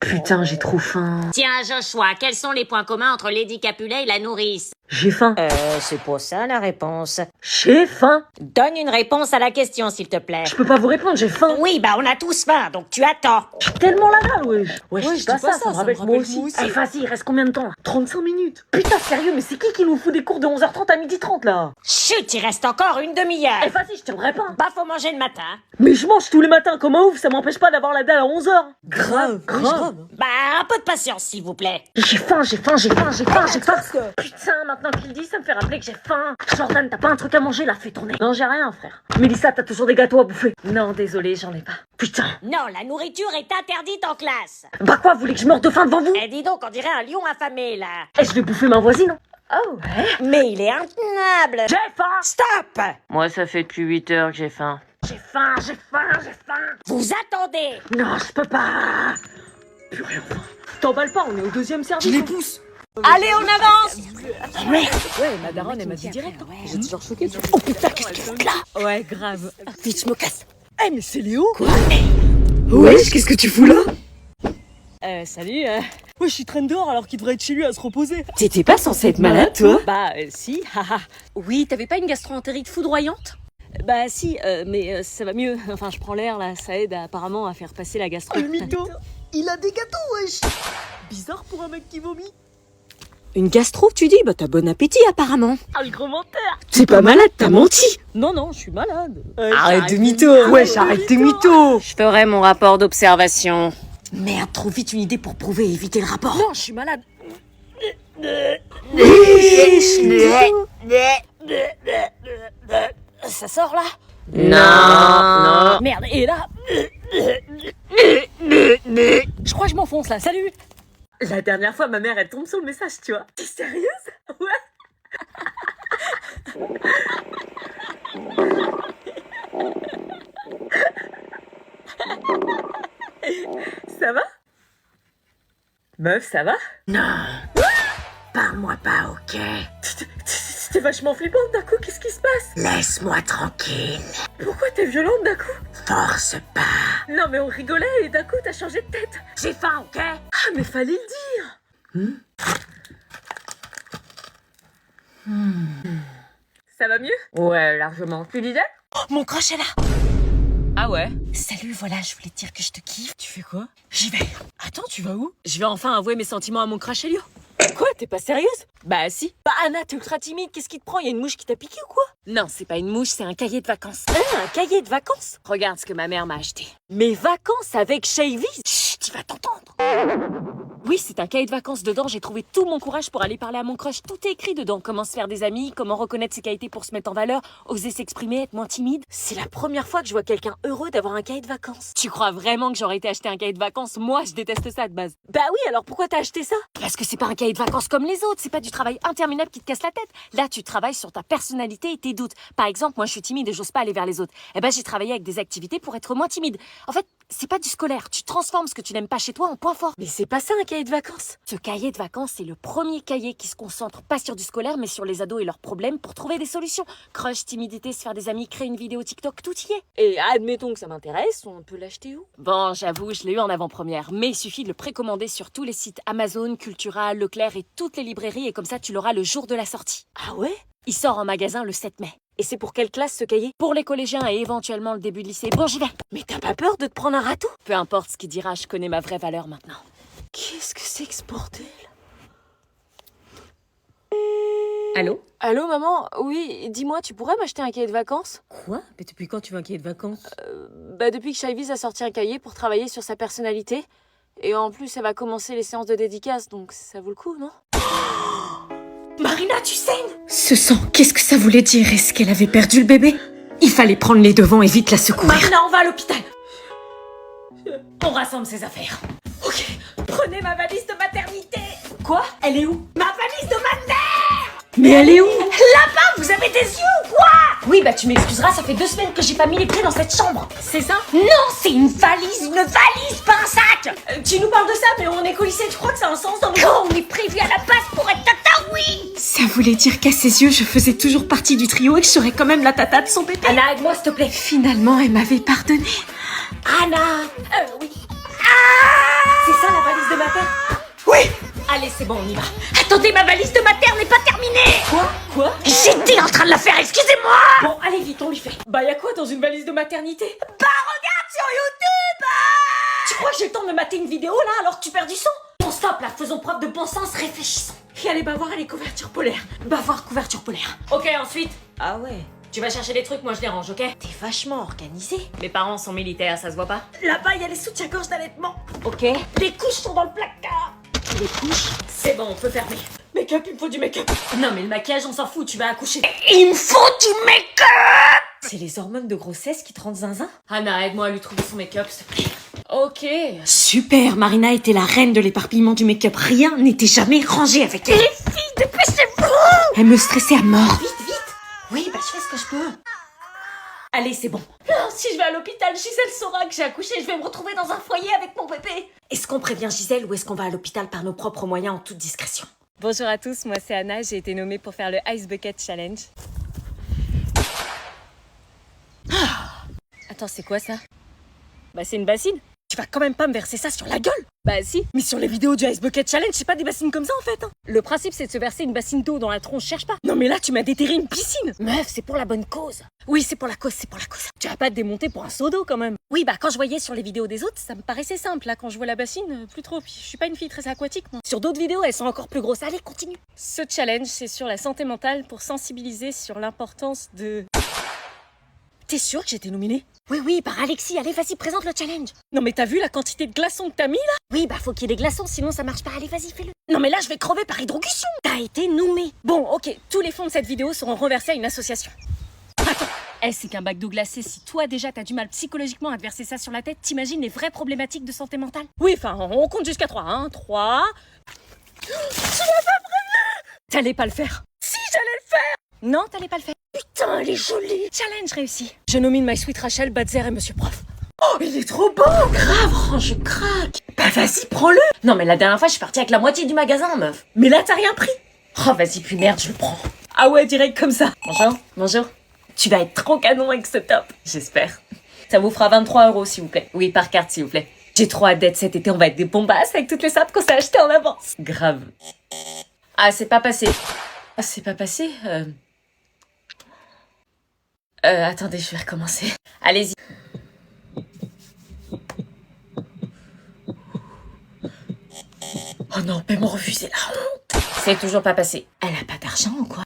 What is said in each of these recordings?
Putain, j'ai trop faim. Tiens, Joshua, quels sont les points communs entre Lady Capulet et la nourrice? J'ai faim. C'est pas ça la réponse. J'ai faim. Donne une réponse à la question, s'il te plaît. Je peux pas vous répondre, j'ai faim. Oui, bah on a tous faim, donc tu attends. J'ai tellement la dalle, wesh. Ouais, je dis pas ça, ça me rappelle moi moi aussi. aussi. Allez, vas-y, il reste combien de temps là? 35 minutes. Putain, sérieux, mais c'est qui nous fout des cours de 11h30 à 12h30 là? Chut, il reste encore une demi-heure. Allez, vas-y, je tiendrai pas. Bah faut manger le matin. Mais je mange tous les matins comme un ouf, ça m'empêche pas d'avoir la dalle à 11h. Grave. Bah un peu de patience, s'il vous plaît. J'ai faim. Putain, maintenant qu'il dit, ça me fait rappeler que j'ai faim. Jordan, t'as pas un truc à manger là? Fais tourner. Non, j'ai rien, frère. Mélissa, t'as toujours des gâteaux à bouffer? Non, désolé, j'en ai pas. Putain. Non, la nourriture est interdite en classe. Bah quoi, vous voulez que je meure de faim devant vous? Eh dis donc, on dirait un lion affamé là. Eh, je vais bouffer ma voisine. Oh, ouais. Mais il est intenable. J'ai faim. Stop. Moi, ça fait depuis 8 heures que j'ai faim. J'ai faim. Vous attendez. Non, je peux pas. Purée, enfin. T'emballes pas, on est au deuxième Je service. les pousse. Allez, on avance. Ouais, ma daronne, elle m'a dit direct. J'ai toujours choqué. Oh putain, qu'est-ce que tu fous là? Ouais, grave. Vite, je me casse. Eh, mais c'est Léo. Quoi? Wesh, qu'est-ce que tu fous là? Salut. Ouais, je suis traîne dehors alors qu'il devrait être chez lui à se reposer. T'étais pas censé être malade, toi? Bah, si, haha. Oui, t'avais pas une gastro-entérite foudroyante? Bah, si, mais ça va mieux. Enfin, je prends l'air là, ça aide apparemment à faire passer la gastro. Le mytho. Il a des gâteaux, wesh. Bizarre pour un mec qui vomit. Une gastro, tu dis? Bah t'as bon appétit apparemment. Ah, le gros menteur. T'es pas malade, t'as menti. Non, je suis malade. Arrête de mytho. Wesh, arrête tes mythos. Je ferai mon rapport d'observation. Merde, trop vite une idée pour prouver et éviter le rapport. Non, je suis malade. Ça sort là? Non. Merde, et là? Je crois que je m'enfonce là, salut! La dernière fois, ma mère, elle tombe sur le message, tu vois. T'es sérieuse? Ouais. Ça va? Meuf, ça va? Non. Parle-moi pas, ok? C'était vachement flippant d'un coup, qu'est-ce qui se passe? Laisse-moi tranquille. Pourquoi t'es violente d'un coup? Force pas. Non mais on rigolait et d'un coup t'as changé de tête. J'ai faim, ok? Ah mais fallait le dire. Ça va mieux? Ouais, largement. Tu disais? Mon crush est là. Ah ouais? Salut, voilà, je voulais te dire que je te kiffe. Tu fais quoi? J'y vais. Attends, tu vas où? Je vais enfin avouer mes sentiments à mon crush Elio. Quoi? T'es pas sérieuse? Bah si. Bah Anna, t'es ultra timide, qu'est-ce qui te prend? Y'a une mouche qui t'a piqué ou quoi? Non, c'est pas une mouche, c'est un cahier de vacances. Un cahier de vacances? Regarde ce que ma mère m'a acheté. Mes vacances avec Shavy? Chut, tu vas t'entendre. Oui, c'est un cahier de vacances. Dedans, j'ai trouvé tout mon courage pour aller parler à mon crush. Tout est écrit dedans. Comment se faire des amis, comment reconnaître ses qualités pour se mettre en valeur, oser s'exprimer, être moins timide. C'est la première fois que je vois quelqu'un heureux d'avoir un cahier de vacances. Tu crois vraiment que j'aurais été acheter un cahier de vacances? Moi, je déteste ça de base. Bah oui, alors pourquoi t'as acheté ça? Parce que c'est pas un cahier de vacances comme les autres. C'est pas du travail interminable qui te casse la tête. Là, tu travailles sur ta personnalité et tes doutes. Par exemple, moi, je suis timide et j'ose pas aller vers les autres. Eh ben, j'ai travaillé avec des activités pour être moins timide. En fait, c'est pas du scolaire. Tu transformes ce que tu n'aimes pas chez toi en point fort. Mais c'est pas ça un cahier de vacances. Ce cahier de vacances, c'est le premier cahier qui se concentre pas sur du scolaire, mais sur les ados et leurs problèmes pour trouver des solutions. Crush, timidité, se faire des amis, créer une vidéo TikTok, tout y est. Et admettons que ça m'intéresse, on peut l'acheter où? Bon, j'avoue, je l'ai eu en avant-première, mais il suffit de le précommander sur tous les sites Amazon, Cultura, Leclerc et toutes les librairies, et comme ça, tu l'auras le jour de la sortie. Ah ouais? Il sort en magasin le 7 mai. Et c'est pour quelle classe ce cahier? Pour les collégiens et éventuellement le début de lycée. Bon, j'y vais. Mais t'as pas peur de te prendre un râteau? Peu importe ce qu'il dira, je connais ma vraie valeur maintenant. Qu'est-ce que c'est que ce bordel? Allô? Allô maman? Oui, dis-moi, tu pourrais m'acheter un cahier de vacances? Quoi? Mais depuis quand tu veux un cahier de vacances? Bah depuis que Shyviz a sorti un cahier pour travailler sur sa personnalité. Et en plus, elle va commencer les séances de dédicace, donc ça vaut le coup, non? Marina, tu saignes! Ce sang, qu'est-ce que ça voulait dire? Est-ce qu'elle avait perdu le bébé? Il fallait prendre les devants et vite la secourir. Marina, on va à l'hôpital. On rassemble ses affaires. Ok, prenez ma valise de maternité. Quoi? Elle est où? Ma valise de ma mère. Mais elle est où? Là-bas, vous avez des yeux ou quoi? Oui, bah tu m'excuseras, ça fait 2 semaines que j'ai pas mis les pieds dans cette chambre. C'est ça? Non, c'est une valise, pas un sac. Tu nous parles de ça, mais on est qu'au lycée, tu crois que ça a un sens dans nos... Quand on est prévu à la base pour être tata, oui. Ça voulait dire qu'à ses yeux, je faisais toujours partie du trio et que je serais quand même la tata de son bébé. Anna, aide-moi s'il te plaît. Finalement, elle m'avait pardonné. Anna. Oui. C'est ça la valise de ma terre? Oui. Allez, c'est bon, on y va. Attendez, ma valise de ma terre n'est pas terminée. Quoi? J'étais en train de la faire, excusez-moi. Bon, allez vite, on lui fait. Bah y'a quoi dans une valise de maternité? Bah regarde sur YouTube. Tu crois que j'ai le temps de me mater une vidéo là alors que tu perds du sang? Bon stop là, faisons preuve de bon sens, réfléchissons. Et allez, bah voir les couvertures polaires. Bah voir couverture polaire. Ok, ensuite. Ah ouais. Tu vas chercher les trucs, moi je les range, ok? T'es vachement organisé. Mes parents sont militaires, ça se voit pas? Là-bas, il y a les soutiens-gorge d'allaitement. Ok. Les couches sont dans le placard. Les couches? C'est bon, on peut fermer. Make-up, il me faut du make-up. Non mais le maquillage, on s'en fout, tu vas accoucher. Il me faut du make-up. C'est les hormones de grossesse qui te rendent zinzin? Anna, aide-moi à lui trouver son make-up, s'il te plaît. Ok. Super, Marina était la reine de l'éparpillement du make-up. Rien n'était jamais rangé avec elle. Les filles, dépêchez-vous! Elle me stressait à mort. Vite, vite! Oui, bah je fais ce que je peux. Allez, c'est bon. Non, si je vais à l'hôpital, Gisèle saura que j'ai accouché, je vais me retrouver dans un foyer avec mon bébé. Est-ce qu'on prévient Gisèle ou est-ce qu'on va à l'hôpital par nos propres moyens en toute discrétion? Bonjour à tous, moi c'est Anna, j'ai été nommée pour faire le Ice Bucket Challenge. Attends, c'est quoi ça? Bah c'est une bassine. Tu vas quand même pas me verser ça sur la gueule? Bah si. Mais sur les vidéos du Ice Bucket Challenge, c'est pas des bassines comme ça en fait. Hein. Le principe c'est de se verser une bassine d'eau dans la tronche, cherche pas. Non mais là, tu m'as déterré une piscine. Meuf, c'est pour la bonne cause. Oui, c'est pour la cause, c'est pour la cause. Tu vas pas te démonter pour un seau d'eau quand même. Oui, bah quand je voyais sur les vidéos des autres, Ça me paraissait simple, là, quand je vois la bassine, plus trop. Puis je suis pas une fille très aquatique, moi. sur d'autres vidéos, elles sont encore plus grosses. Allez, continue. Ce challenge, c'est sur la santé mentale pour sensibiliser sur l'importance de... T'es sûre que j'étais nominée? Oui, oui, par Alexis, allez, vas-y, présente le challenge. Non mais t'as vu la quantité de glaçons que t'as mis là? Oui, bah faut qu'il y ait des glaçons, sinon ça marche pas. Allez, vas-y, fais-le. Non mais là, je vais crever par hydrocution. T'as été nommé. Bon, ok, tous les fonds de cette vidéo seront reversés à une association. Attends, c'est qu'un bac d'eau glacée. Si toi déjà t'as du mal psychologiquement à te verser ça sur la tête, t'imagines les vraies problématiques de santé mentale? Oui, enfin, on compte jusqu'à 3, hein. 3... T'allais pas le faire. Si, j'allais le faire. Non, t'allais pas le faire. Putain, elle est jolie. Challenge réussi. Je nomine My Sweet Rachel, Badzer et Monsieur Prof. Oh, il est trop beau. Grave, je craque. Bah vas-y, prends-le. Non, mais la dernière fois, je suis partie avec la moitié du magasin, meuf. Mais là, t'as rien pris. Oh, vas-y, puis merde, je le prends. Ah ouais, direct comme ça. Bonjour. Bonjour. Tu vas être trop canon avec ce top. J'espère. Ça vous fera 23 €, s'il vous plaît. Oui, par carte, s'il vous plaît. J'ai trop hâte d'être cet été, on va être des bombasses avec toutes les sapes qu'on s'est achetées en avance. Grave. Ah, c'est pas passé. Ah, c'est pas passé attendez, je vais recommencer. Allez-y. Oh non, paiement refusé, la honte. C'est toujours pas passé. Elle a pas d'argent ou quoi?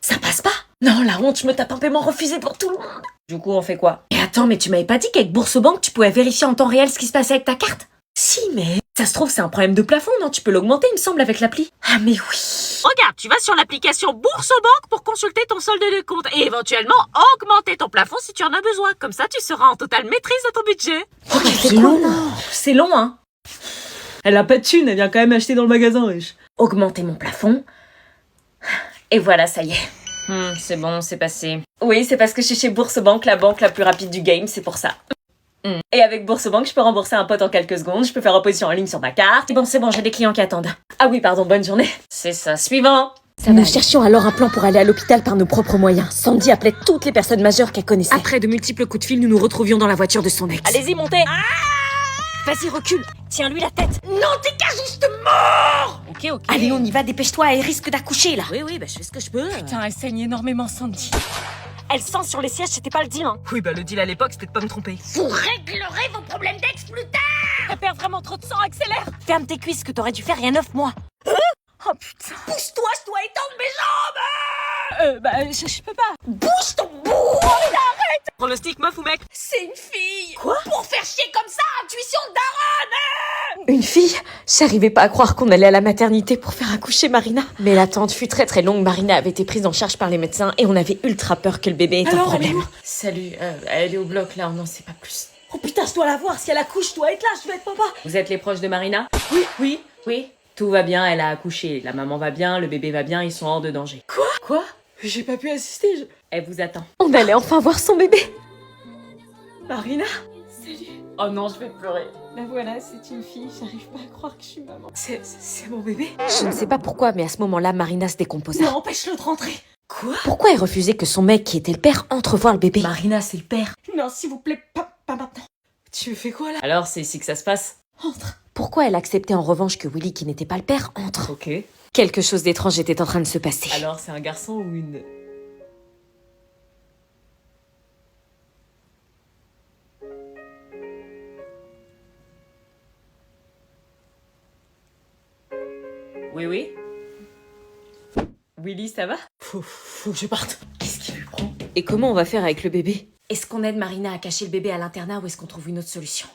Ça passe pas? Non, la honte, je me tape un paiement refusé devant tout le monde. Du coup, on fait quoi? Et attends, mais tu m'avais pas dit qu'avec Bourse-Banque, tu pouvais vérifier en temps réel ce qui se passait avec ta carte? Si, mais ça se trouve, c'est un problème de plafond, non? Tu peux l'augmenter, il me semble, avec l'appli. Ah, mais oui. Regarde, tu vas sur l'application Bourse-Banque pour consulter ton solde de compte et éventuellement augmenter ton plafond si tu en as besoin. Comme ça, tu seras en totale maîtrise de ton budget. Oh, c'est long. C'est long, hein. Elle a pas de thune, elle vient quand même acheter dans le magasin, wesh. Augmenter mon plafond. Et voilà, ça y est. C'est bon, c'est passé. Oui, c'est parce que je suis chez Bourse-Banque, la banque la plus rapide du game, c'est pour ça. Et avec Bourse-Banque, je peux rembourser un pote en quelques secondes, je peux faire opposition en ligne sur ma carte. C'est bon, j'ai des clients qui attendent. Ah oui, pardon, bonne journée. C'est ça, suivant. Nous cherchions alors un plan pour aller à l'hôpital par nos propres moyens. Sandy appelait toutes les personnes majeures qu'elle connaissait. Après de multiples coups de fil, nous nous retrouvions dans la voiture de son ex. Allez-y, montez. Vas-y, recule. Tiens-lui la tête. Non, t'es qu'à juste mort. Ok. Allez, on y va, dépêche-toi, elle risque d'accoucher là. Oui, bah je fais ce que je peux. Putain, elle saigne énormément, Sandy. Elle sent sur les sièges, c'était pas le deal, hein. Oui, bah le deal à l'époque, c'était de pas me tromper. Vous réglerez vos problèmes d'ex plus tard. Elle perd vraiment trop de sang, accélère. Ferme tes cuisses que t'aurais dû faire il y a 9 mois. Oh putain. Pousse-toi, je dois étendre mes jambes. Je peux pas. Bouge ton bout. Pronostic, meuf ou mec? C'est une fille. Quoi? Pour faire chier comme ça, intuition de daronne. Une fille? J'arrivais pas à croire qu'on allait à la maternité pour faire accoucher Marina. Mais l'attente fut très très longue. Marina avait été prise en charge par les médecins et on avait ultra peur que le bébé ait un problème. Salut, elle est au bloc là, on n'en sait pas plus. Oh putain, je dois la voir. Si elle accouche, je dois être là, je dois être papa. Vous êtes les proches de Marina? Oui. Oui. Tout va bien, elle a accouché. La maman va bien, le bébé va bien, ils sont hors de danger. Quoi? J'ai pas pu assister. Elle vous attend. On allait enfin voir son bébé. Marina? Oh non, je vais pleurer. La voilà, c'est une fille. J'arrive pas à croire que je suis maman. C'est mon bébé? Je ne sais pas pourquoi, mais à ce moment-là, Marina se décomposa. Non, empêche-le de rentrer. Quoi? Pourquoi elle refusait que son mec, qui était le père, entre voir le bébé? Marina, c'est le père. Non, s'il vous plaît, pas maintenant. Tu fais quoi là? Alors, c'est ici que ça se passe? Entre. Pourquoi elle acceptait en revanche que Willy, qui n'était pas le père, entre? Ok. Quelque chose d'étrange était en train de se passer. Alors, c'est un garçon ou une... Oui, oui. Willy, ça va? Faut que je parte. Qu'est-ce qui lui prend? Et comment on va faire avec le bébé? Est-ce qu'on aide Marina à cacher le bébé à l'internat ou est-ce qu'on trouve une autre solution?